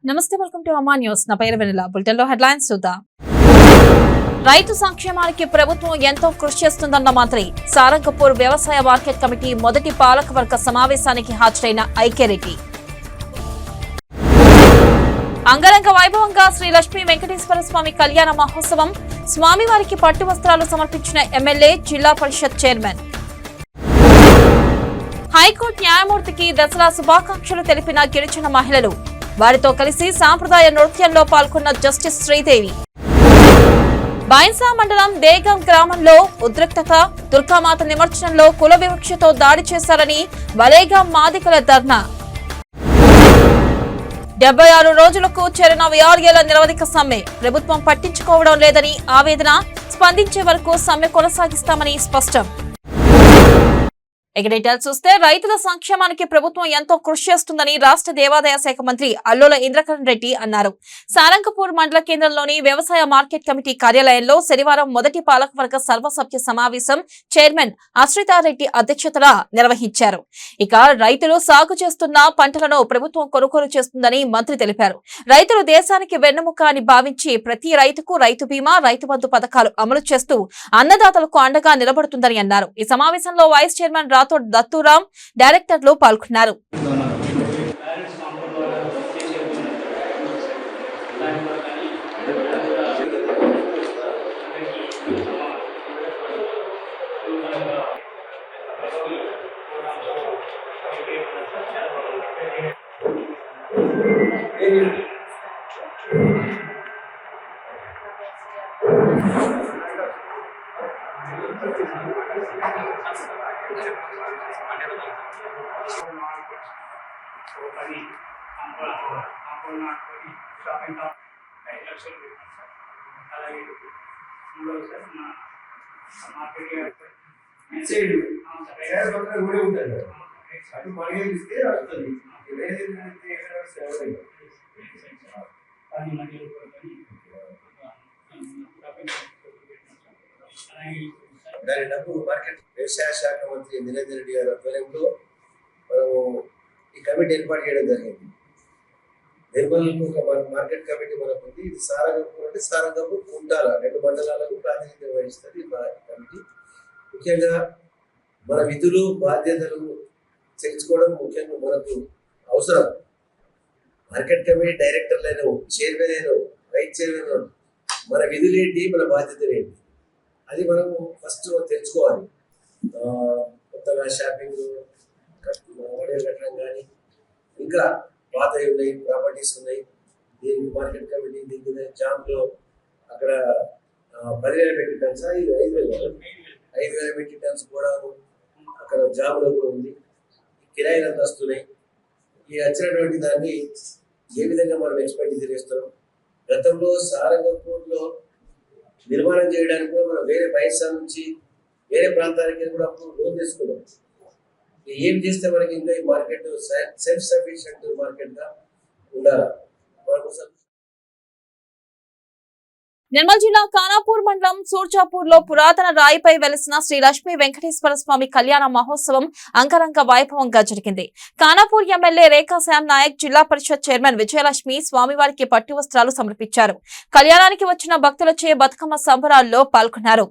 నమస్తే, welcome to అమ్మా news. నా పేరు వెన్నెల. బులెటిన్లో హెడ్లైన్స్ చూద్దాం. రైతు సంక్షేమానికి ప్రభుత్వం ఎంతో కృషి చేస్తుందన్న మంత్రి. సారంగపూర్ వ్యవసాయ మార్కెట్ కమిటీ మొదటి పాలకవర్గ సమావేశానికి హాజరైన ఐక్యరెడ్డి. అంగరంగ వైభవంగా శ్రీ లక్ష్మీ వెంకటేశ్వర స్వామి కళ్యాణ మహోత్సవం. స్వామివారికి పట్టు వస్త్రాలు సమర్పించిన ఎమ్మెల్యే, జిల్లా పరిషత్ చైర్మన్. హైకోర్టు న్యాయమూర్తికి దసరా శుభాకాంక్షలు తెలిపిన గిరిజన మహిళలు. వారితో కలిసి సాంప్రదాయ నృత్యంలో పాల్గొన్న జస్టిస్ శ్రీదేవి. బైన్సా మండలం దేగం గ్రామంలో ఉద్రిక్తత. దుర్గామాత నిమజ్జనంలో కుల వివక్షతో దాడి చేశారని వలేగాం మాదికల ధర్నా. 76 రోజులకు చేరిన VRAల నిరవధిక సమ్మె. ప్రభుత్వం పట్టించుకోవడం లేదని ఆవేదన. స్పందించే వరకు సమ్మె కొనసాగిస్తామని స్పష్టం. ఇక డీటెయిల్స్ చూస్తే, రైతుల సంక్షేమానికి ప్రభుత్వం ఎంతో కృషి చేస్తుందని రాష్ట్ర దేవాదాయ శాఖ మంత్రి అల్లోల ఇంద్రకరణ్ రెడ్డి అన్నారు. సారంగపూర్ మండల కేంద్రంలోని వ్యవసాయ మార్కెట్ కమిటీ కార్యాలయంలో శనివారం మొదటి పాలకవర్గ సర్వసభ్య సమావేశం చైర్మన్ అశ్రితారెడ్డి అధ్యక్షతన నిర్వహించారు. ఇక రైతులు సాగు చేస్తున్న పంటలను ప్రభుత్వం కొనుగోలు చేస్తుందని మంత్రి తెలిపారు. రైతులు దేశానికి వెన్నెముక అని భావించి ప్రతి రైతుకు రైతు బీమా, రైతు బంధు పథకాలు అమలు చేస్తూ అన్నదాతలకు అండగా నిలబడుతుందని అన్నారు. ఈ సమావేశంలో వైస్ చైర్మన్ రాథోడ్ దత్తూరాం, డైరెక్టర్లు పాల్గొన్నారు. వ్యవసాయ శాఖ మంత్రి నిరంజన్ రెడ్డి గారి ఆధ్వర్యంలో మనము ఈ కమిటీ ఏర్పాటు చేయడం జరిగింది. నిర్మల్కు ఒక మార్కెట్ కమిటీ మనకు ఉంది. ఇది సారంగపూర్ అంటే సారంగపూర్, కుంటాల 2 మండలాలకు ప్రాతినిధ్యం వహిస్తుంది ఈ కమిటీ. ముఖ్యంగా మన విధులు, బాధ్యతలు తెలుసుకోవడం ముఖ్యంగా మనకు అవసరం. మార్కెట్ కమిటీ డైరెక్టర్లు అయిన, చైర్మన్ అయిన, వైస్ చైర్మన్, మన విధులు ఏంటి, మన బాధ్యతలు ఏంటి, అది మనము ఫస్ట్ తెలుసుకోవాలి. కొత్తగా షాపింగ్ హోటల్ కట్టడం కానీ, ఇంకా పాత ఉన్నాయి, ప్రాపర్టీస్ ఉన్నాయి. దీనికి మార్కెట్ కమిటీ దీనికి జాబ్లో అక్కడ 10,000 మెట్రిక్ టన్స్, ఇది 5,000 మెట్రిక్ టన్స్ కూడా అక్కడ జాబ్లో కూడా ఉంది. కిరాయిలు అంత వస్తున్నాయి. ఈ వచ్చినటువంటి దాన్ని ఏ విధంగా మనం ఎక్స్పెండిచర్ చేస్తున్నాం. గతంలో సారంగపూర్లో నిర్మాణం చేయడానికి కూడా మనం వేరే బైన్సా నుంచి వేరే ప్రాంతానికి కూడా లోన్ తీసుకున్నాం. ఏం చేస్తే మనకి ఇంకా ఈ మార్కెట్ సెల్ఫ్ సఫిషియెంట్ మార్కెట్ గా ఉండాలి. నిర్మల్ జిల్లా ఖానాపూర్ మండలం సూర్జాపూర్ లో పురాతన రాయిపై వెలిసిన శ్రీ లక్ష్మీ వెంకటేశ్వర స్వామి కళ్యాణ మహోత్సవం అంగరంగ వైభవంగా జరిగింది. ఖానాపూర్ ఎమ్మెల్యే రేఖా శ్యామ్ నాయక్, జిల్లా పరిషత్ చైర్మన్ విజయలక్ష్మి స్వామివారికి పట్టు వస్త్రాలు సమర్పించారు. కళ్యాణానికి వచ్చిన భక్తులచే బతుకమ్మ సంబరాల్లో పాల్గొన్నారు.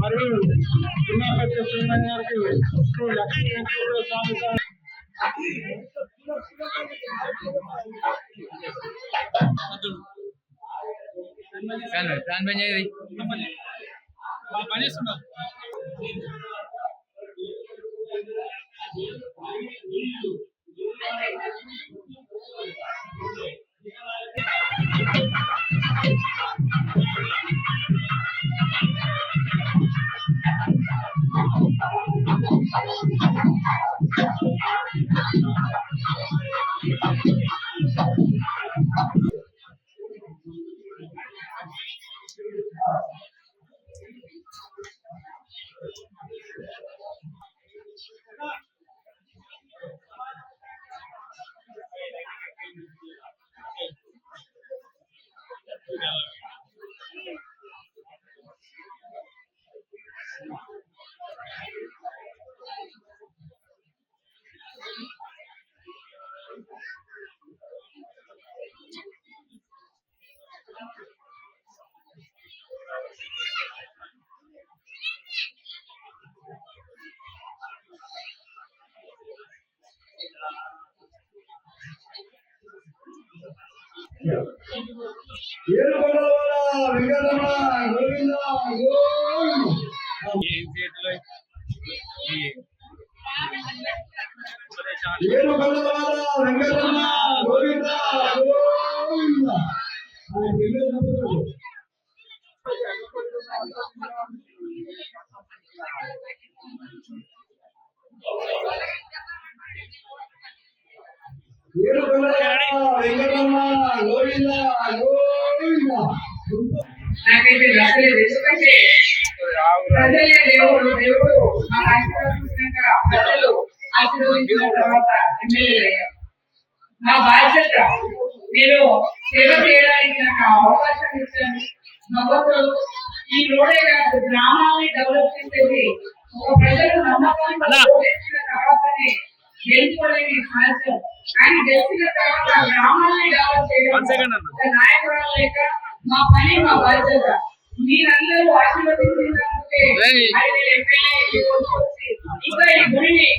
మరియు జిల్లా పరిషత్ చైర్మన్ గారికి శ్రీ లక్ష్మీ వెంకటేశ్వర స్వామి ఫ్యాన్ పని చేయది పని చేస్తున్నా నాకైతే నచ్చలేదు. ఎందుకంటే ప్రజలే దేవుడు, దేవుడు మా ఆశీర్వదించినాక ప్రజలు ఆశీర్వదించిన తర్వాత ఎమ్మెల్యేలు అయ్యారు. నా బాధ్యత నేను సేవ చేయడానికి నాకు అవకాశం ఇచ్చాను భగవంతుడు. ఈ రోడే కాదు, గ్రామాన్ని డెవలప్ చేసేది ఒక ప్రజలు నమ్మకాన్ని ఓటేసిన తర్వాతనే గెలుచుకోలేని సాధ్యం. కానీ గెలిచిన తర్వాత గ్రామాన్ని డెవలప్ చేయడం ఒక నాయకురాలు లేక మా పని, మా బాధ్యత. మీరందరూ ఆశీర్వదించినందుకే ఇంకా ఈ గుడిని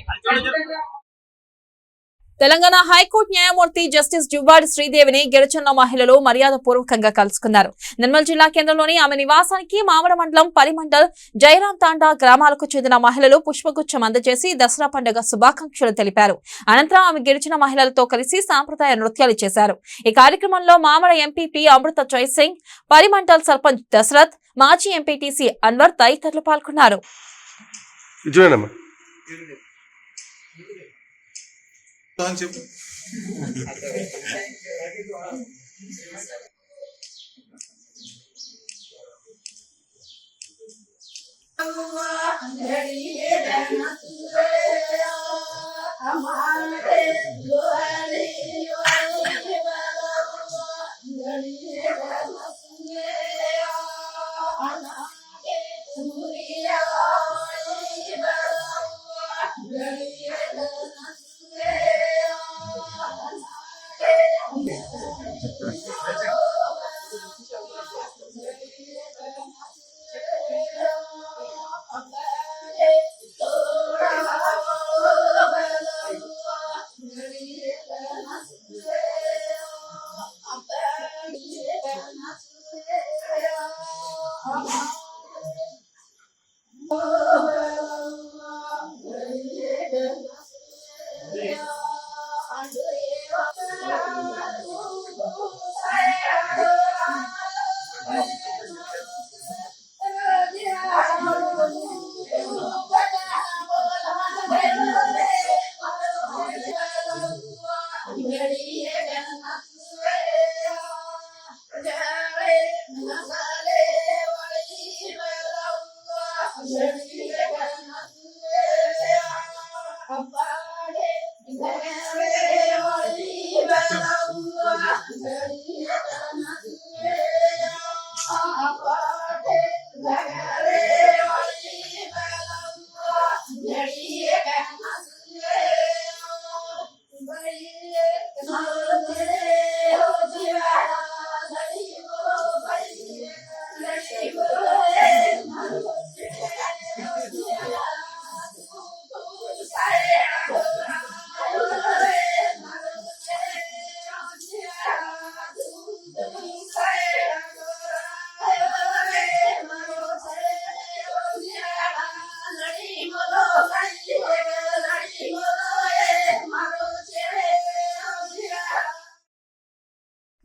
తెలంగాణ హైకోర్టు న్యాయమూర్తి జస్టిస్ జువ్వాడి శ్రీదేవిని గిరిజన మహిళలు మర్యాద పూర్వకంగా కలుసుకున్నారు. నిర్మల్ జిల్లా కేంద్రంలోని ఆమె నివాసానికి మామడ మండలం పరిమండల్ జయరాం తాండా గ్రామాలకు చెందిన మహిళలు పుష్పగుచ్చం అందజేసి దసరా పండుగ శుభాకాంక్షలు తెలిపారు. అనంతరం ఆమె గిరిజన మహిళలతో కలిసి సాంప్రదాయ నృత్యాలు చేశారు. ఈ కార్యక్రమంలో మామడ ఎంపీపీ అమృత జైసింగ్, పరిమండల్ సర్పంచ్ దశరథ్, మాజీ ఎంపీటీసీ అన్వర్ తదితరులు పాల్గొన్నారు. చెప్పు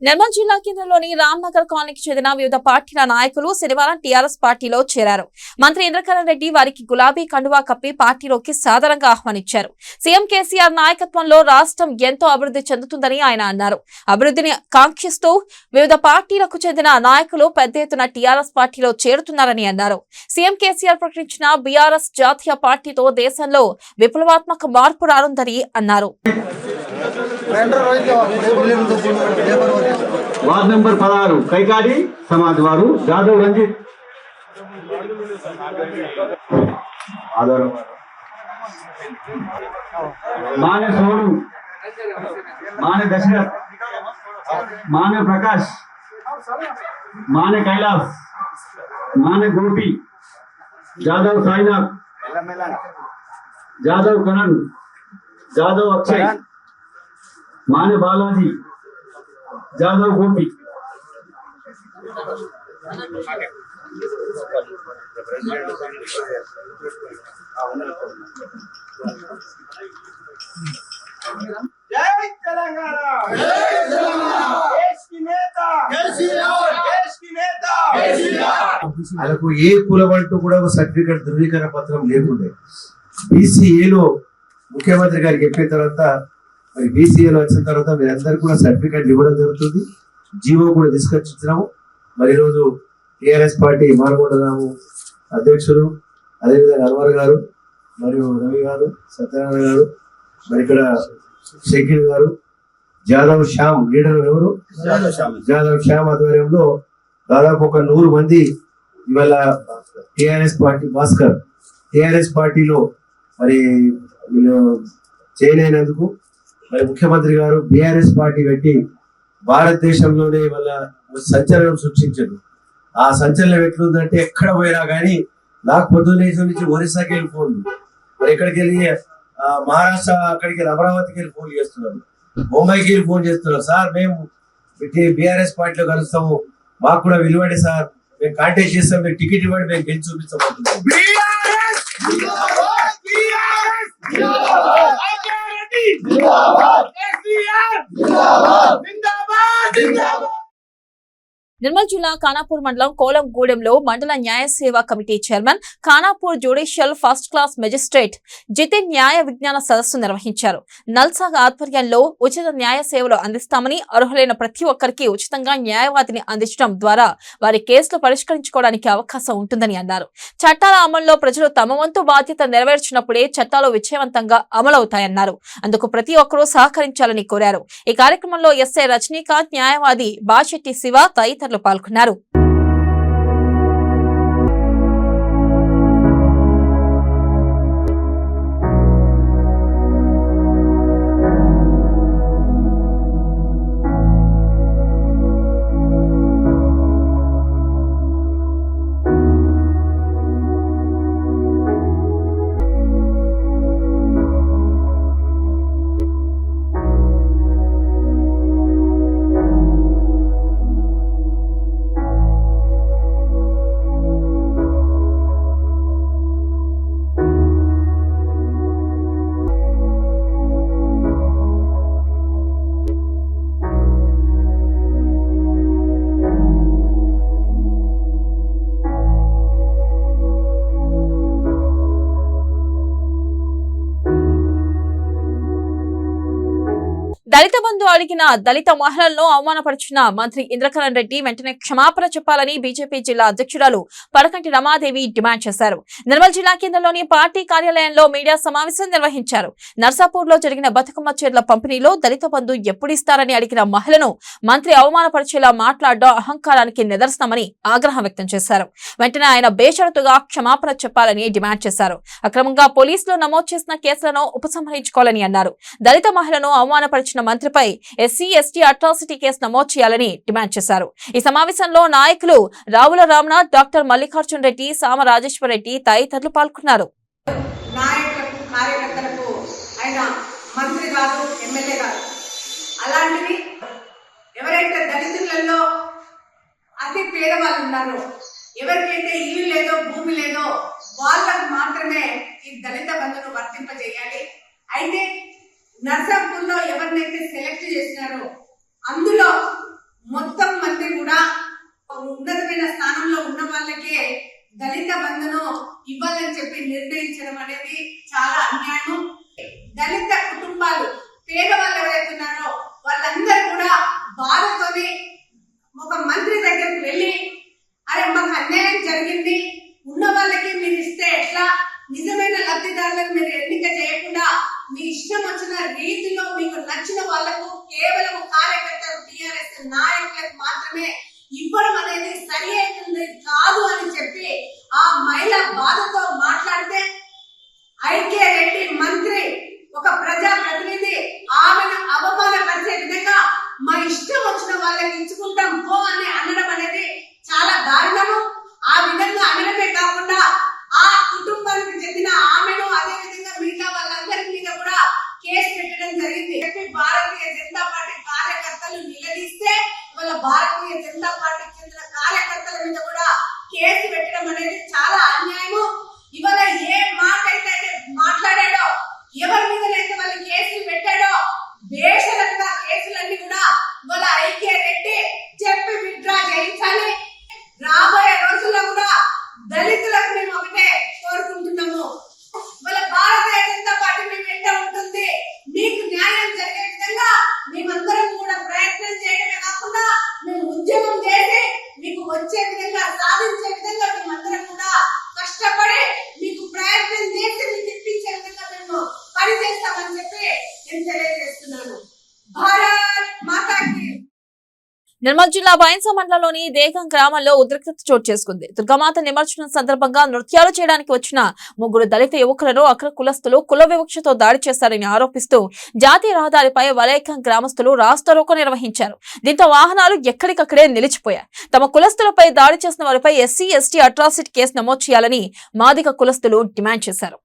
నిర్మల్ జిల్లా కేంద్రంలోని రామ్నగర్ కాలనీకి చెందిన వివిధ పార్టీల నాయకులు శనివారం టీఆర్ఎస్ పార్టీలో చేరారు. మంత్రి ఇంద్రకరణ్ రెడ్డి వారికి గులాబీ కండువా కప్పి పార్టీలోకి సాదరంగా ఆహ్వానించారు. సీఎం కేసీఆర్ నాయకత్వంలో రాష్ట్రం ఎంతో అభివృద్ధి చెందుతుందని ఆయన అన్నారు. అభివృద్ధిని కాంక్షిస్తూ వివిధ పార్టీలకు చెందిన నాయకులు పెద్ద ఎత్తున టీఆర్ఎస్ పార్టీలో చేరుతున్నారని అన్నారు. సీఎం కేసీఆర్ ప్రకటించిన బీఆర్ఎస్ జాతీయ పార్టీతో దేశంలో విప్లవాత్మక మార్పు రానుందని అన్నారు. वार्ड नंबर 16 कैकाडी समाज वारू जादव रंजित आधार माने सोनू माने दशरथ माने प्रकाश माने कैलाश माने गोपी जादव साईनाथ जादव करण जादव अक्षय माने बालाजी जादव गोपी जय तेलंगाना देश की नेता देश की नेता వాళ్ళకు ఏ కులం అంటూ కూడా ఒక సర్టిఫికేట్ ధృవీకరణ పత్రం లేకుండే. బీసీఏలో ముఖ్యమంత్రి గారికి చెప్పిన తర్వాత మరి బీసీఏలో వచ్చిన తర్వాత మీరందరూ కూడా సర్టిఫికేట్ ఇవ్వడం జరుగుతుంది. జీవో కూడా తీసుకొచ్చినాము. మరి ఈరోజు టీఆర్ఎస్ పార్టీ మానకొండరాము అధ్యక్షులు, అదేవిధంగా అన్వర్ గారు మరియు రవి గారు, సత్యనారాయణ గారు, మరి ఇక్కడ షకీల్ గారు, జాదవ్ శ్యామ్ లీడర్ ఎవరు జాదవ్ శ్యామ్ ఆధ్వర్యంలో దాదాపు ఒక 100 మంది ఇవాళ టిఆర్ఎస్ పార్టీ భాస్కర్ టిఆర్ఎస్ పార్టీలో మరి వీళ్ళు జాయిన్ అయినందుకు మరి ముఖ్యమంత్రి గారు బీఆర్ఎస్ పార్టీ పెట్టి భారతదేశంలోనే వాళ్ళ సంచలనం సృష్టించారు. ఆ సంచలనం ఎట్లుందంటే ఎక్కడ పోయినా కానీ నాకు పొద్దున్నేసం నుంచి ఒరిస్సాకి వెళ్ళి ఫోన్లు, మరి ఎక్కడికి వెళ్ళి మహారాష్ట్ర అక్కడికి వెళ్ళి అమరావతికి వెళ్ళి ఫోన్ చేస్తున్నారు, ముంబైకి వెళ్ళి ఫోన్ చేస్తున్నారు. సార్ మేము బీఆర్ఎస్ పార్టీలో కలుస్తాము, మాకు కూడా విలువండి సార్, మేము కాంటాక్ట్ చేస్తాం, మేము టికెట్ ఇవ్వండి, మేము గెలిచి చూపిస్తామంటున్నాం. నిర్మల్ జిల్లా ఖానాపూర్ మండలం కోలంగూడెంలో మండల న్యాయ సేవా committee chairman, Khanapur judicial first class magistrate Jithin న్యాయ విజ్ఞాన సదస్సు నిర్వహించారు. నల్సాగ్ ఆధ్వర్యంలో ఉచిత న్యాయ సేవలు అందిస్తామని, అర్హులైన ప్రతి ఒక్కరికి ఉచితంగా న్యాయవాదిని అందించడం ద్వారా వారి కేసులు పరిష్కరించుకోవడానికి అవకాశం ఉంటుందని అన్నారు. చట్టాల అమల్లో ప్రజలు తమ వంతు బాధ్యత నెరవేర్చినప్పుడే చట్టాలు విజయవంతంగా అమలవుతాయన్నారు. అందుకు ప్రతి ఒక్కరూ సహకరించాలని కోరారు. ఈ కార్యక్రమంలో ఎస్ఐ రజనీకాంత్, న్యాయవాది బాషెట్టి శివ తదితరులు పాల్గొన్నారు. దళిత బంధు అడిగిన దళిత మహిళలను అవమానపరిచిన మంత్రి ఇంద్రకరణ్ రెడ్డి వెంటనే క్షమాపణ చెప్పాలని బీజేపీ జిల్లా అధ్యక్షురాలు పడకంటి రమాదేవి డిమాండ్ చేశారు. నిర్మల్ జిల్లా కేంద్రంలోని పార్టీ కార్యాలయంలో మీడియా సమావేశం నిర్వహించారు. నర్సాపూర్ లో జరిగిన బతుకమ్మ చీరల పంపిణీలో దళిత బంధు ఎప్పుడిస్తారని అడిగిన మహిళను మంత్రి అవమానపరిచేలా మాట్లాడడం అహంకారానికి నిదర్శనమని ఆగ్రహం వ్యక్తం చేశారు. వెంటనే ఆయన బేషరతుగా క్షమాపణ చెప్పాలని డిమాండ్ చేశారు. అక్రమంగా పోలీసులు నమోదు చేసిన కేసులను ఉపసంహరించుకోవాలని అన్నారు. దళిత మహిళను అవమానపరిచిన మంత్రిపై ఎస్సీ ఎస్టీ అట్రాసిటీ కేసు నమోదు చేయాలని డిమాండ్ చేశారు. ఈ సమావేశంలో నాయకులు రావుల రామనాథ్, డాక్టర్ మల్లికార్జున్ రెడ్డి, సామ రాజేశ్వర రెడ్డి తదితరులు పాల్గొన్నారు. నాయకులకు, కార్యకర్తలకు ఆయన మంత్రి కాదు, ఎమ్మెల్యే కాదు. అలాంటివి ఎవరైతే దళితులలో అతి పేదవాళ్ళు ఉన్నారో, ఎవరికైతే ఇల్లు లేదో, భూమి లేదో వాళ్ళకు మాత్రమే ఈ దళిత బంధును వర్తింపజేయాలి. అయితే నర్సాపూర్లో ఎవరినైతే సెలెక్ట్ చేసినారో అందులో మొత్తం మంది కూడా ఉన్నతమైన స్థానంలో ఉన్న వాళ్ళకే దళిత బంధును ఇవ్వాలని చెప్పి నిర్ణయించడం అనేది చాలా అన్యాయం. దళిత కుటుంబాలు పేదవాళ్ళు ఎవరైతే ఉన్నారో వాళ్ళందరూ కూడా బాధతోని ఒక మంత్రి దగ్గరికి వెళ్ళి అరే మాకు అన్యాయం జరిగింది, ఉన్న వాళ్ళకి మీరు ఇస్తే ఎట్లా, నిజమైన లబ్ధిదారులకు మీరు ఎన్నిక చేయకుండా మీ ఇష్టం వచ్చిన రీతిలో మీకు నచ్చిన వాళ్లకు కేవలం కార్యకర్తలు టిఆర్ఎస్ నాయకులకు మాత్రమే ఇవ్వడం అనేది సరి అవుతుంది కాదు అని చెప్పి ఆ మహిళ బాధతో మాట్లాడితే ఐకే రెడ్డి మంత్రి ఒక ప్రజా ప్రతినిధి ఆమెను అవమానపరిచే విధంగా మా ఇష్టం వచ్చిన వాళ్ళకి ఇచ్చుకుంటాం పో అని అనడం అనేది చాలా దారుణము. ఆ విధంగా అనడమే కాకుండా ఆ కుటుంబానికి చెందిన ఆమెను అదే విధంగా మిగతా వాళ్ళందరి మీద కూడా కేసు పెట్టడం జరిగింది. భారతీయ జనతా పార్టీ కార్యకర్తలు నిలదీస్తే వాళ్ళ భారతీయ జనతా పార్టీకి చెందిన కార్యకర్తల మీద కూడా కేసు పెట్టడం అనేది చాలా అన్యాయము. ఇవాళ ఏ మాట అయితే మాట్లాడాడో, ఎవరి మీదనైతే వాళ్ళు కేసులు పెట్టాడో బేషరతుగా కేసులన్నీ కూడా ఇవాళ ఐకే రెడ్డి చెప్పి విత్డ్రా చేయించాలి. రాబోయే రోజుల్లో కూడా దళితులకు మేము ఒకటే కోరుకుంటున్నాము, వాళ్ళ భారతీయ జనతా పార్టీ మీ వెంట ఉంటుంది. మీకు న్యాయం జరిగే విధంగా మేమందరం కూడా ప్రయత్నం చేయడమే కాకుండా మేము ఉద్యమం చేసి మీకు వచ్చే విధంగా సాధించే విధంగా మేమందరం కూడా కష్టపడి మీకు ప్రయత్నం చేసి మీకు ఇప్పించే విధంగా మేము పనిచేస్తామని చెప్పి నేను తెలియజేస్తున్నాను. భారత్ మాతాకి. నిర్మల్ జిల్లా బైన్సా మండలంలోని దేగం గ్రామంలో ఉద్రిక్తత చోటు చేసుకుంది. దుర్గామాత నిమజ్జనం సందర్భంగా నృత్యాలు చేయడానికి వచ్చిన 3 దళిత యువకులను అగ్ర కులస్తులు కుల వివక్షతో దాడి చేశారని ఆరోపిస్తూ జాతీయ రహదారిపై వలైకం గ్రామస్తులు రాస్తారోకో నిర్వహించారు. దీంతో వాహనాలు ఎక్కడికక్కడే నిలిచిపోయాయి. తమ కులస్తులపై దాడి చేసిన వారిపై ఎస్సీ ఎస్టీ అట్రాసిటీ కేసు నమోదు చేయాలని మాదిగ కులస్తులు డిమాండ్ చేశారు.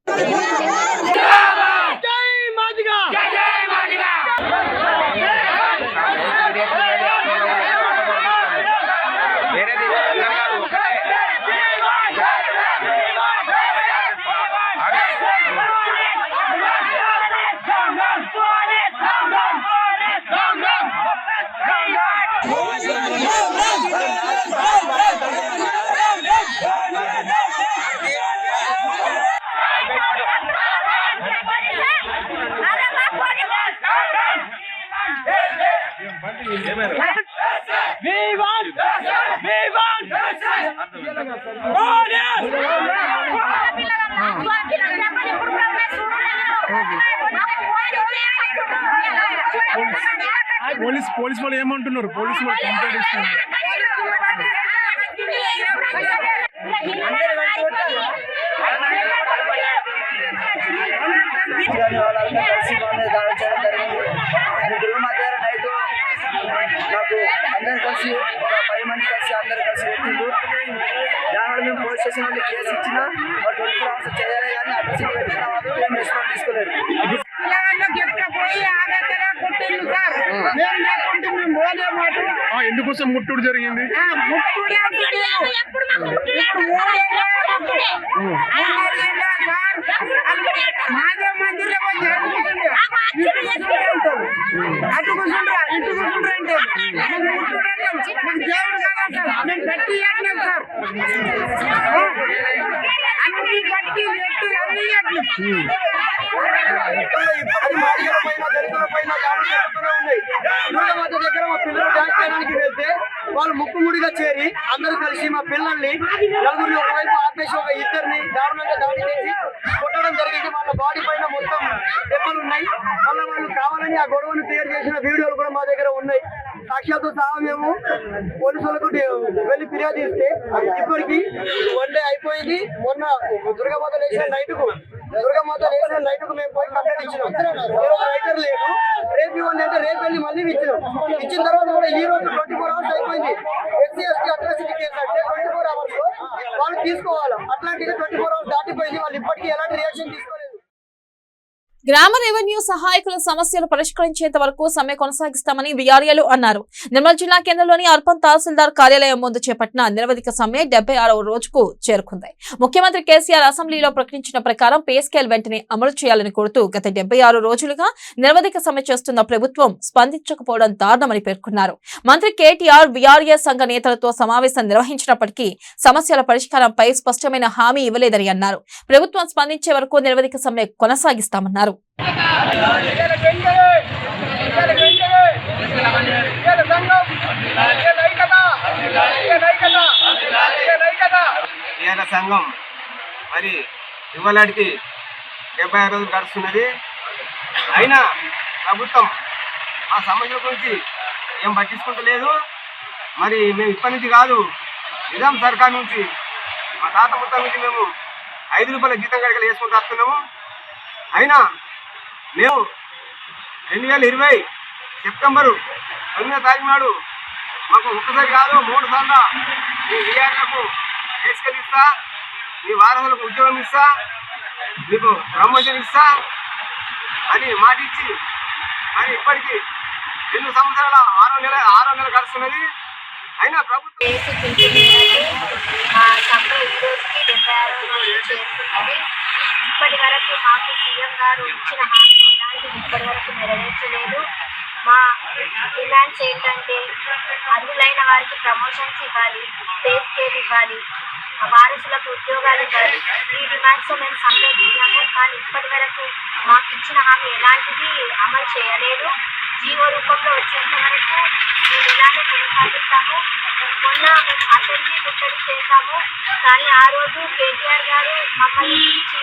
పోలీస్ వాళ్ళు ఏమంటున్నారు? పోలీసు వాళ్ళు కంప్లైంట్ ఇస్తున్నారు. నాకు అందరు కలిసి 10 మంది కలిసి అందరు కలిసి పెట్టిండు. దానివల్ల మేము పోలీస్ స్టేషన్ వాళ్ళు కేసు ఇచ్చిన 24 hours చేయాలి కానీ అడ్రస్ పెట్టిన వాళ్ళు ఏం రెస్పాన్స్ తీసుకోలేదు. ఎందుకోసం ముట్టుడు జరిగింది? అటు కూర్చుంటారా ఇటు కూర్చుంటారా అంటే దేవుడు కదా సార్, మేము పెట్టి సార్ అన్ని పట్టి పెట్టి అన్ని దగ్గర మా పిల్లలు డాన్స్ చేయడానికి వెళ్తే వాళ్ళు ముక్కుముడిగా చేరి అందరూ కలిసి మా పిల్లల్ని నలుగురిని ఒకవైపు ఆపేసి ఒక ఇద్దరిని దారుణంగా దాడి చేసి కొట్టడం జరిగింది. వాళ్ళ బాడీ పైన మొత్తం దెబ్బలు ఉన్నాయి. మళ్ళీ వాళ్ళు కావాలని ఆ గొడవను క్లియర్ చేసిన వీడియోలు కూడా మా దగ్గర ఉన్నాయి. సాక్ష్యాలతో సహా మేము పోలీసులకు వెళ్ళి ఫిర్యాదు ఇస్తే ఇప్పటికి 1 day అయిపోయింది. మొన్న దుర్గామాత లేచిన నైట్కు మేము పోయి కంప్లైంట్ ఇచ్చినాం. ఈరోజు రైటర్ లేదు, రేపు ఇవ్వండి అంటే రేపు వెళ్ళి మళ్ళీ ఇచ్చిన తర్వాత కూడా ఈ రోజు 24 hours అయిపోయింది. ఎస్సీ ఎస్టీ అట్రాసిటీ కేసు అంటే 24 hours వాళ్ళు తీసుకోవాలి. అట్లాంటిది 24 hours దాటిపోయింది. వాళ్ళు ఇప్పటికీ ఎలాంటి రియాక్షన్ తీసుకోలేదు. గ్రామ రెవెన్యూ సహాయకుల సమస్యలు పరిష్కరించేంత వరకు సమ్మె కొనసాగిస్తామని వీఆర్ఏలు అన్నారు. నిర్మల్ జిల్లా కేంద్రంలోని అర్బన్ తహసీల్దార్ కార్యాలయం ముందు చేపట్టిన నిరవధిక సమ్మె 76వ రోజుకు చేరుకుంది. ముఖ్యమంత్రి కేసీఆర్ అసెంబ్లీలో ప్రకటించిన ప్రకారం పే స్కేల్ వెంటనే అమలు చేయాలని కోరుతూ గత 76 రోజులుగా నిరవధిక సమ్మె చేస్తున్న ప్రభుత్వం స్పందించకపోవడం దారుణమని పేర్కొన్నారు. మంత్రి కేటీఆర్ వీఆర్ఏ సంఘ నేతలతో సమావేశం నిర్వహించినప్పటికీ సమస్యల పరిష్కారంపై స్పష్టమైన హామీ ఇవ్వలేదని అన్నారు. ప్రభుత్వం స్పందించే వరకు నిరవధిక సమ్మె కొనసాగిస్తామన్నారు. సంఘం మరి ఇవ్వలాడికి 76 రోజులు గడుస్తున్నది. అయినా ప్రభుత్వం ఆ సమస్యల గురించి ఏం పట్టించుకుంటలేదు. మరి మేము ఇప్పటి నుంచి కాదు, నిజాం సర్కార్ నుంచి మా తాత మొత్తం నుంచి మేము 5 రూపాయల జీతం గడికలు వేసుకుంటూ వస్తున్నాము. అయినా మేము 2020 సెప్టెంబరు 9వ తారీఖు నాడు మాకు ఒక్కసారి కాదు 3 సార్లు మీ వీఆర్లకు తీసుకెళ్ళిస్తా, మీ వారసులకు ఉద్యోగం ఇస్తా, మీకు ప్రమోషన్ ఇస్తా అని మాట ఇచ్చి మరి ఇప్పటికీ 2 సంవత్సరాల 6వ నెల గడుస్తున్నది. అయినా ప్రభుత్వం ఇప్పటి వరకు మాకు సీఎం గారు ఇచ్చిన హామీ ఎలాంటిది ఇప్పటి వరకు నెరవేర్చలేదు. మా డిమాండ్స్ ఏంటంటే అర్హులైన వారికి ప్రమోషన్స్ ఇవ్వాలి, పే స్కేల్ ఇవ్వాలి, వారసులకు ఉద్యోగాలు ఇవ్వాలి. ఈ డిమాండ్స్ మేము సంప్రదించాము. కానీ ఇప్పటి వరకు మాకు ఇచ్చిన హామీ ఎలాంటిది అమలు చేయలేదు. జీవో రూపంలో వచ్చేంత వరకు మేము ఇలానే కొనసాగిస్తాము. మొన్న మేము అసెంబ్లీ ముట్టడి చేశాము. కానీ ఆ రోజు కేటీఆర్ గారు మమ్మల్ని పిలిచి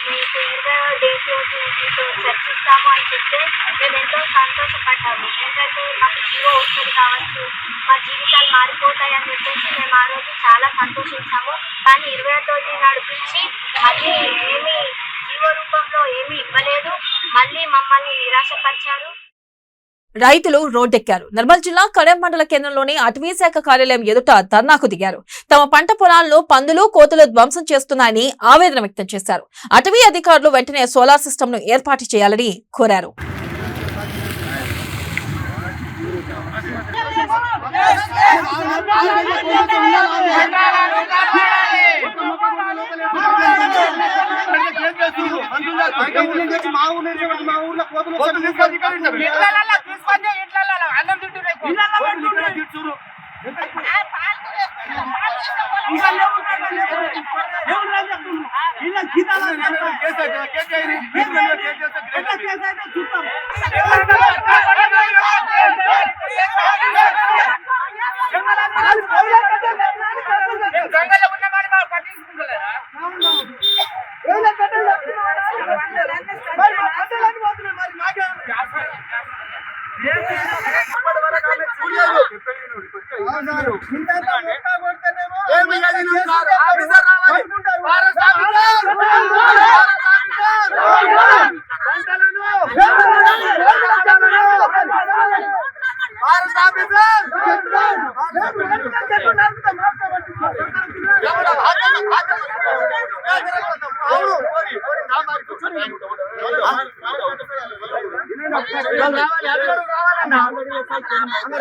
మీకు 20వ డేట్ రోజు మీకు చర్చిస్తాము అని చెప్తే మేము ఎంతో సంతోషపడ్డాము. ఏంటంటే మాకు జీవో వస్తుంది కావచ్చు, మా జీవితాలు మారిపోతాయని చెప్పేసి మేము ఆ రోజు చాలా సంతోషించాము. కానీ 20వ తేదీ నడిపించి మళ్ళీ ఏమీ జీవో రూపంలో ఏమీ ఇవ్వలేదు. మళ్ళీ మమ్మల్ని నిరాశపరిచారు. రైతులు రోడ్డెక్కారు. నిర్మల్ జిల్లా కడెం మండల కేంద్రంలోని అటవీ శాఖ కార్యాలయం ఎదుట ధర్నాకు దిగారు. తమ పంట పొలాల్లో పందులు కోతులు ధ్వంసం చేస్తున్నాయని ఆవేదన వ్యక్తం చేశారు. అటవీ అధికారులు వెంటనే సోలార్ సిస్టమ్ ను ఏర్పాటు చేయాలని కోరారు.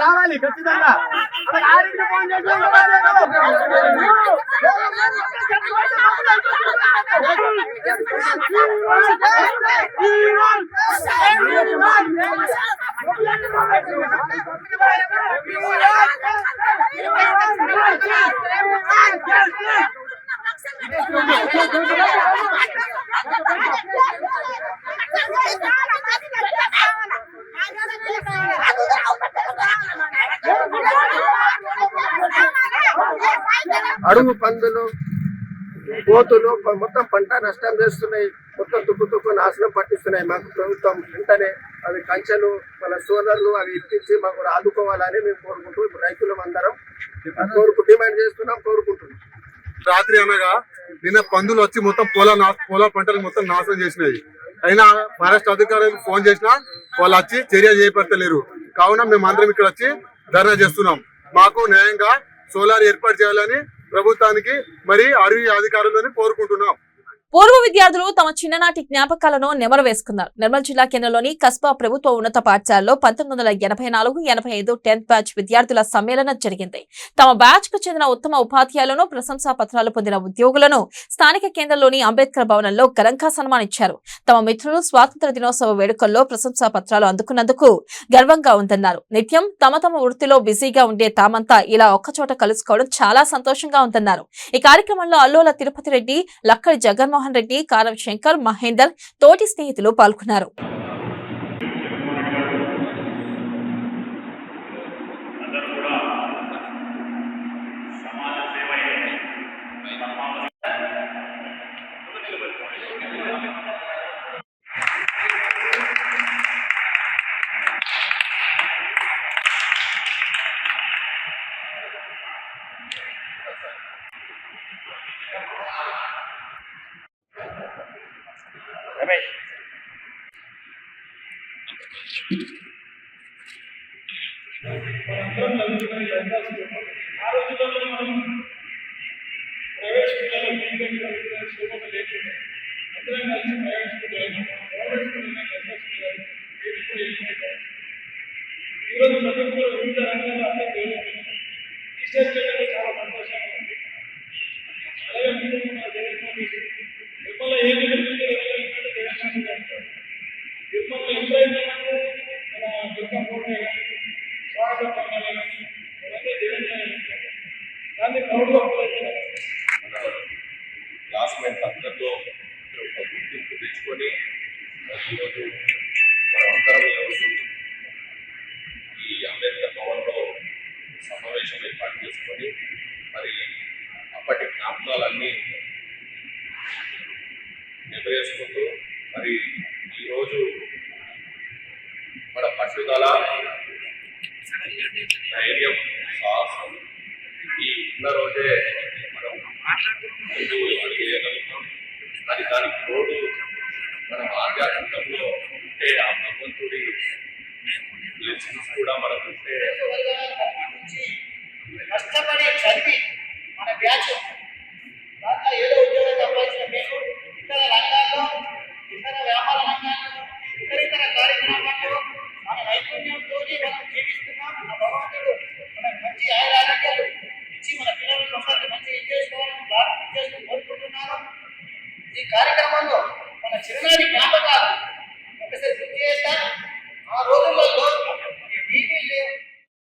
రావాలి ఖచ్చితంగా. అడుగు పందులు కోతులు మొత్తం పంట నష్టం చేస్తున్నాయి. మొత్తం తుక్కు నాశనం పట్టిస్తున్నాయి. మాకు ప్రభుత్వం వెంటనే అవి కంచెలు మన సోలర్లు అవి ఇప్పించి మాకు ఆదుకోవాలని మేము కోరుకుంటూ ఇప్పుడు రైతులం అందరం డిమాండ్ చేస్తున్నాం, కోరుకుంటున్నాం. రాత్రి అనగా నిన్న పందులు వచ్చి మొత్తం పొల పంటలు మొత్తం నాశనం చేసినాయి. అయినా ఫారెస్ట్ అధికారులకు ఫోన్ చేసినా వాళ్ళు వచ్చి చర్య చేపట్టలేరు. కావున మేము అందరం ఇక్కడ వచ్చి ధర్నా చేస్తున్నాం. మాకు న్యాయంగా సోలార్ ఏర్పాటు చేయాలని ప్రభుత్వానికి మరి అడవి అధికారులని కోరుకుంటున్నాం. పూర్వ విద్యార్థులు తమ చిన్ననాటి జ్ఞాపకాలను నెమరు వేసుకున్నారు. నిర్మల్ జిల్లా కేంద్రంలోని కస్బా ప్రభుత్వ ఉన్నత పాఠశాలలో 1984-85 10th బ్యాచ్ విద్యార్థుల సమ్మేళనం జరిగింది. తమ బ్యాచ్ కు చెందిన ఉత్తమ ఉపాధ్యాయులను, ప్రశంసా పత్రాలు పొందిన ఉద్యోగులను స్థానిక కేంద్రంలోని అంబేద్కర్ భవనంలో ఘనంగా సన్మానించారు. తమ మిత్రులు స్వాతంత్ర దినోత్సవ వేడుకల్లో ప్రశంసా పత్రాలు అందుకున్నందుకు గర్వంగా ఉందన్నారు. నిత్యం తమ వృత్తిలో బిజీగా ఉండే తామంతా ఇలా ఒక్కచోట కలుసుకోవడం చాలా సంతోషంగా ఉందన్నారు. ఈ కార్యక్రమంలో అల్లోల తిరుపతి రెడ్డి, లక్కడి జగన్మోహన్ రెడ్డి, కారం శంకర్, మహేందర్, తోటి స్నేహితులు పాల్గొన్నారు. క్లాస్మేట్ అందరిలో ఒక గుర్తింపు తెచ్చుకొని ఈరోజు మనమందరం ఈరోజు ఈ అంబేద్కర్ భవన్లో సమావేశం ఏర్పాటు చేసుకొని మరి అప్పటి జ్ఞాపకాలన్నీ నెరవేర్చుకుంటూ మరి ఈరోజు మన పట్టుదల, ధైర్యం, సాహసం ఈ ఉన్న రోజే మనం ముందు అడిగేయగలుగుతాం. అది దానికి తోడు మనం ఆధ్యాత్మికంలో ఉంటే ఆ భగవంతుడి బ్లెస్సింగ్స్ కూడా మనకు ఉంటే కష్టపడి చదివి మన బ్యాచ్ దాంట్లో ఏదో ఉద్యోగం సంపాదించిన మేము ఇతర రంగాల్లో, ఇతర వ్యాపార రంగాల్లో, ఇతర కార్యక్రమాల్లో మన నైపుణ్యంతో మనం జీవిస్తున్నాం. ఆ భగవంతుడు మనకు మంచి ఆరోగ్యాలు ఇచ్చి మన పిల్లలకు ఒకసారి మంచి చేసుకోవాలని ప్రార్థిస్తూ కోరుకుంటున్నాను. ఈ కార్యక్రమంలో మన చిరునాటి జ్ఞాపకాలు ఒకసారి గుర్తు చేస్తా. ఆ రోజుల్లో టీవీ లేవు.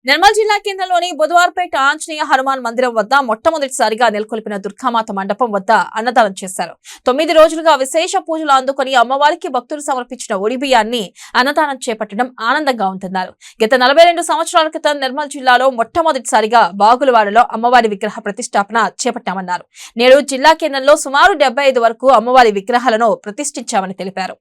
నిర్మల్ జిల్లా కేంద్రంలోని బుధవార్పేట ఆంజనేయ హనుమాన్ మందిరం వద్ద మొట్టమొదటిసారిగా నెలకొల్పిన దుర్గామాత మండపం వద్ద అన్నదానం చేశారు. 9 రోజులుగా విశేష పూజలు అందుకుని అమ్మవారికి భక్తులు సమర్పించిన ఒడిబియ్యాన్ని అన్నదానం చేపట్టడం ఆనందంగా ఉందన్నారు. గత 42 సంవత్సరాల క్రితం నిర్మల్ జిల్లాలో మొట్టమొదటిసారిగా బాగులవాడలో అమ్మవారి విగ్రహ ప్రతిష్టాపన చేపట్టామన్నారు. నేడు జిల్లా కేంద్రంలో సుమారు 75 వరకు అమ్మవారి విగ్రహాలను ప్రతిష్ఠించామని తెలిపారు.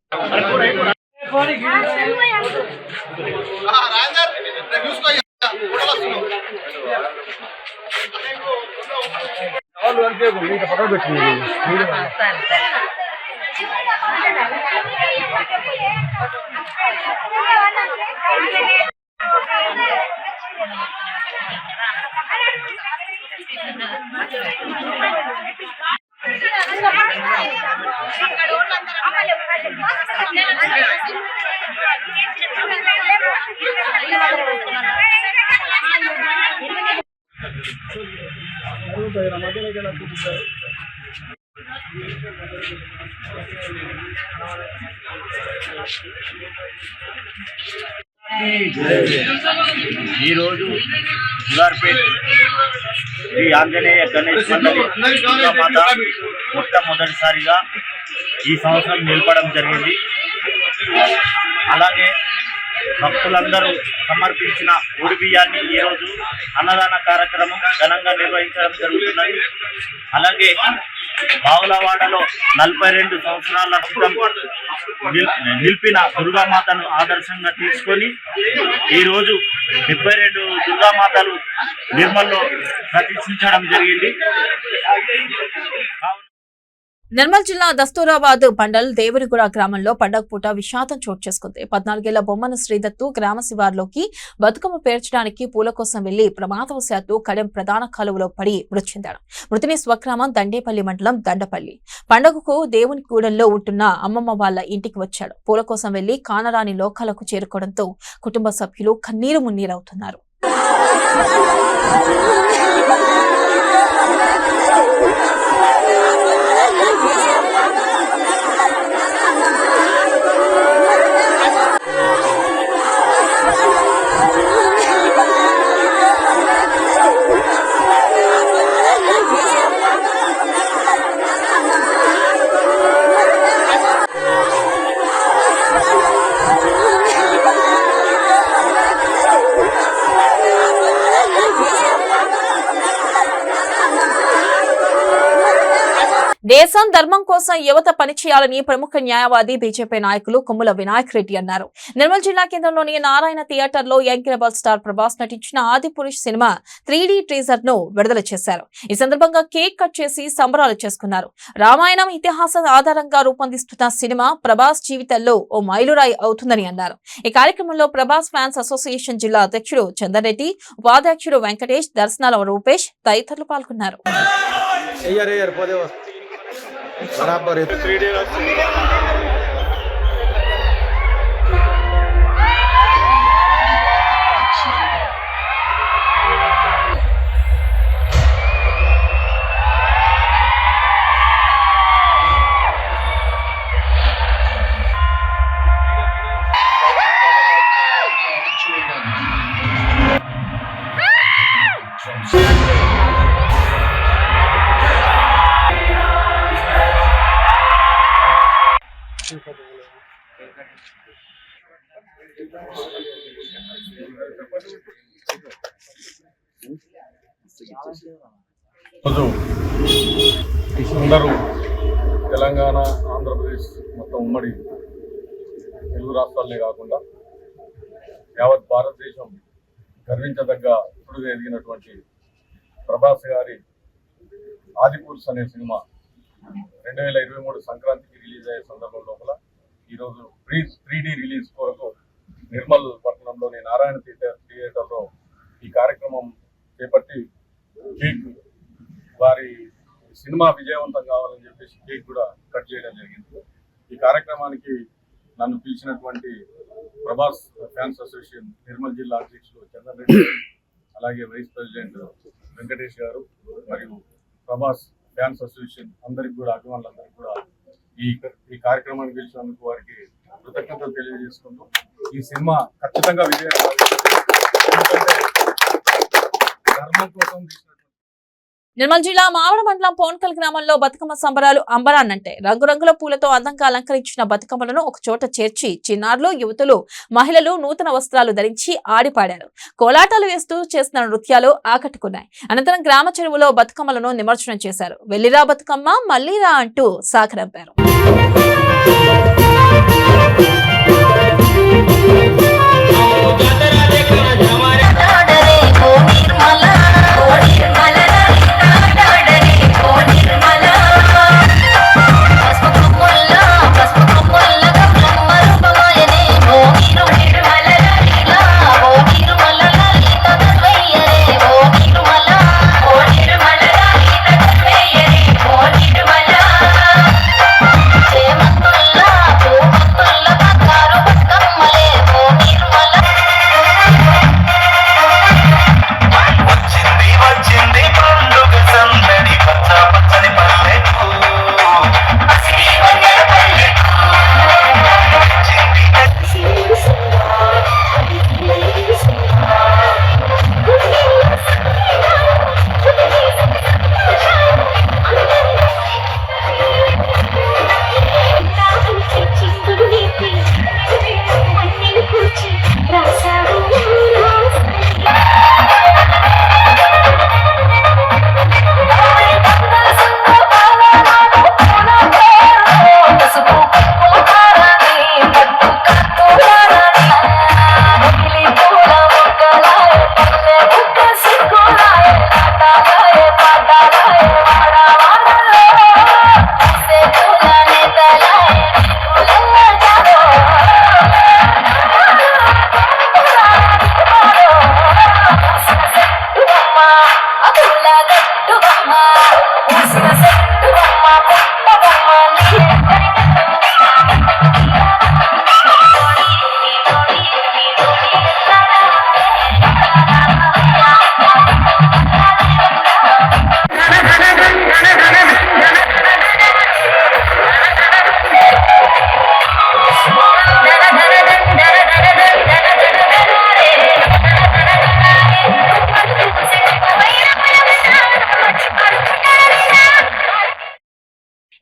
ఈరోజు బుధవార్పేట శ్రీ ఆంజనేయ గణేష్ మండలి దుర్గామాత మొట్టమొదటిసారిగా ఈ సంవత్సరం నిలపడం జరిగింది. అలాగే భక్తులందరూ సమర్పించిన ఒడిబియ్యాన్ని ఈరోజు అన్నదాన కార్యక్రమం ఘనంగా నిర్వహించడం జరుగుతున్నది. అలాగే బావులవాడలో 42 సంవత్సరాల క్రితం నిలిపిన దుర్గామాతను ఆదర్శంగా తీసుకొని ఈరోజు 72 దుర్గామాతలు నిర్మల్లో ప్రతిష్ఠించడం జరిగింది. నిర్మల్ జిల్లా దస్తూరాబాద్ మండల్ దేవునిగూడ గ్రామంలో పండగ పూట విషాదం చోటు చేసుకుంది. 14 ఏళ్ల బొమ్మన శ్రీదత్తు గ్రామ శివార్లోకి బతుకమ్మ పేర్చడానికి పూల కోసం వెళ్లి ప్రమాదవశాత్తు కడెం ప్రధాన కాలువలో పడి మృతి చెందాడు. మృతిని స్వగ్రామం దండేపల్లి మండలం దండపల్లి. పండగకు దేవునిగూడలో ఉంటున్న అమ్మమ్మ వాళ్ల ఇంటికి వచ్చాడు. పూల కోసం వెళ్లి కానరాని లోకాలకు చేరుకోవడంతో కుటుంబ సభ్యులు కన్నీరు మున్నీరవుతున్నారు. దేశం ధర్మం కోసం యువత పనిచేయాలని ప్రముఖ న్యాయవాది బీజేపీ నాయకులు కొమ్ముల వినాయక్ రెడ్డి అన్నారు. నిర్మల్ జిల్లా కేంద్రంలోని నారాయణ థియేటర్లో యంగ్ రెబల్ స్టార్ ప్రభాస్ నటించిన ఆదిపురుష్ సినిమా 3D టీజర్ ను విడుదల చేశారు. ఈ సందర్భంగా కేక్ కట్ చేసి సంబరాలు చేసుకున్నారు. రామాయణం ఇతిహాసం ఆధారంగా రూపొందిస్తున్న సినిమా ప్రభాస్ జీవితంలో ఓ మైలురాయి అవుతుందని అన్నారు. ఈ కార్యక్రమంలో ప్రభాస్ ఫ్యాన్స్ అసోసియేషన్ జిల్లా అధ్యక్షుడు చందర్రెడ్డి, ఉపాధ్యక్షుడు వెంకటేష్, దర్శనాల రూపేష్ తదితరులు పాల్గొన్నారు. बराबर है 3D అందరూ తెలంగాణ, ఆంధ్రప్రదేశ్ మొత్తం ఉమ్మడి తెలుగు రాష్ట్రాలనే కాకుండా యావత్ భారతదేశం గర్వించదగ్గ ఇప్పుడుగా ఎదిగినటువంటి ప్రభాస్ గారి ఆదిపురుష్ అనే సినిమా 2023 సంక్రాంతికి రిలీజ్ అయ్యే సందర్భం లోపల ఈరోజు 3D రిలీజ్ కొరకు నిర్మల్ పట్టణంలోని నారాయణ థియేటర్లో ఈ కార్యక్రమం చేపట్టి కేక్ వారి సినిమా విజయవంతం కావాలని చెప్పేసి కేక్ కూడా కట్ చేయడం జరిగింది. ఈ కార్యక్రమానికి నన్ను పిలిచినటువంటి ప్రభాస్ ఫ్యాన్స్ అసోసియేషన్ నిర్మల్ జిల్లా అధ్యక్షులు చంద్రరెడ్డి, అలాగే వైస్ ప్రెసిడెంట్ వెంకటేష్ గారు మరియు ప్రభాస్ ఫ్యాన్స్ అసోసియేషన్ అందరికి కూడా, అభిమానులందరికీ కూడా ఈ కార్యక్రమాన్ని పిలిచినందుకు వారికి కృతజ్ఞతలు తెలియజేసుకుంటూ ఈ సినిమా ఖచ్చితంగా విజయం ధర్మం కోసం నిర్మల్ జిల్లా మావడ మండలం పోన్కల్ గ్రామంలో బతుకమ్మ సంబరాలు అంబరాన్నంటే రంగురంగుల పూలతో అందంగా అలంకరించిన బతుకమ్మలను ఒక చోట చేర్చి చిన్నారులు, యువతులు, మహిళలు నూతన వస్త్రాలు ధరించి ఆడిపాడారు. కోలాటాలు వేస్తూ చేసిన నృత్యాలు ఆకట్టుకున్నాయి. అనంతరం గ్రామ చెరువులో బతుకమ్మలను నిమజ్జనం చేశారు. వెళ్లిరా బతుకమ్మ మళ్లీరా అంటూ సాగరంపారు. చేమంతుల్లా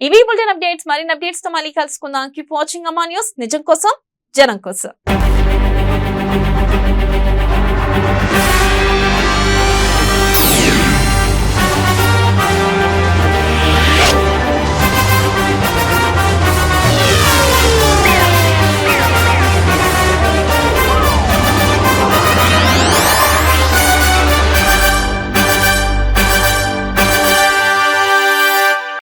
ఇవి బులెటిన్ అప్డేట్స్. మరిన్ని అప్డేట్స్ తో మళ్ళీ కలుసుకుందాం. కీప్ వాచింగ్ అమ్మా న్యూస్, నిజం కోసం జనం కోసం.